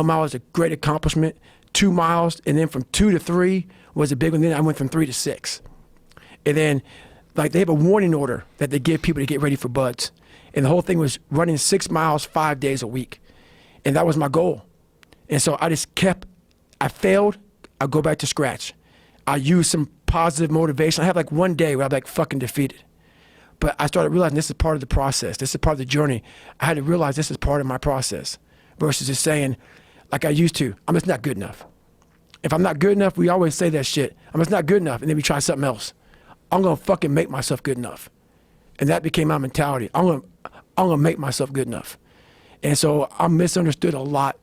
1 mile was a great accomplishment. 2 miles, and then from 2 to 3 was a big one. Then I went from 3 to 6. And then, like, they have a warning order that they give people to get ready for buds. And the whole thing was running 6 miles 5 days a week. And that was my goal. And so I just kept, I failed, I go back to scratch. I used some positive motivation. I had like one day where I'm like fucking defeated. But I started realizing this is part of the process. This is part of the journey. I had to realize this is part of my process versus just saying, like I used to, I'm just not good enough. If I'm not good enough, we always say that shit. I'm just not good enough, and then we try something else. I'm gonna fucking make myself good enough. And that became my mentality. I'm gonna make myself good enough. And so I'm misunderstood a lot,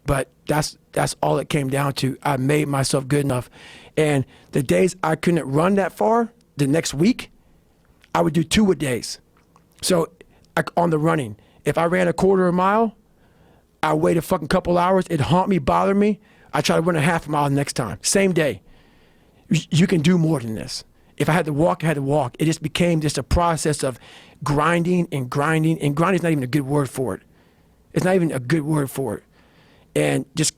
but that's all it came down to. I made myself good enough. And the days I couldn't run that far, the next week, I would do 2-a-days. So on the running, if I ran a quarter of a mile, I wait a fucking couple hours, it'd haunt me, bother me. I try to run a half a mile the next time, same day. You can do more than this. If I had to walk, I had to walk. It just became just a process of grinding and grinding, and grinding is not even a good word for it. It's not even a good word for it. And just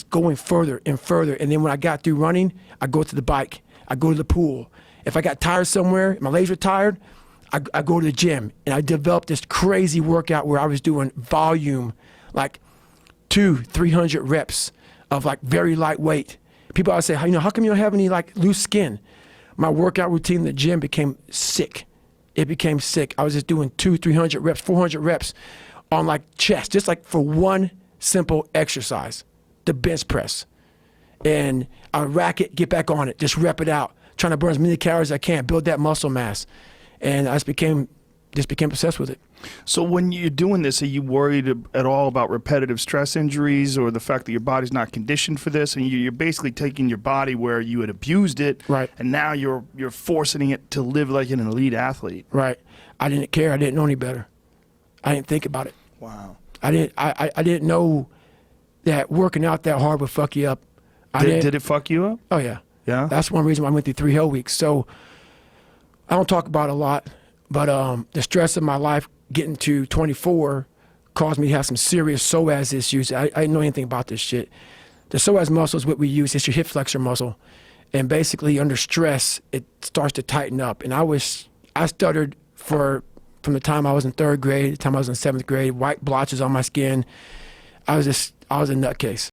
going further and further. And then when I got through running, I go to the bike, I go to the pool. If I got tired somewhere, my legs were tired, I go to the gym. And I developed this crazy workout where I was doing volume, like 200-300 reps of like very lightweight. People always say, how come you don't have any like loose skin? My workout routine in the gym became sick. It became sick. I was just doing 200-300 reps, 400 reps on like chest, just like for one simple exercise, the bench press. And I would rack it, get back on it, just rep it out, trying to burn as many calories as I can, build that muscle mass. And I just became obsessed with it. So when you're doing this, are you worried at all about repetitive stress injuries or the fact that your body's not conditioned for this? And you're basically taking your body where you had abused it, right, and now you're forcing it to live like an elite athlete. Right. I didn't care. I didn't know any better. I didn't think about it. Wow. I didn't know that working out that hard would fuck you up. Did it fuck you up? Oh yeah. Yeah. That's one reason why I went through 3 hell weeks. So I don't talk about it a lot, but the stress of my life getting to 24 caused me to have some serious psoas issues. I didn't know anything about this shit. The psoas muscle is what we use. It's your hip flexor muscle. And basically under stress, it starts to tighten up. And I stuttered from the time I was in 3rd grade, the time I was in 7th grade, white blotches on my skin. I was a nutcase.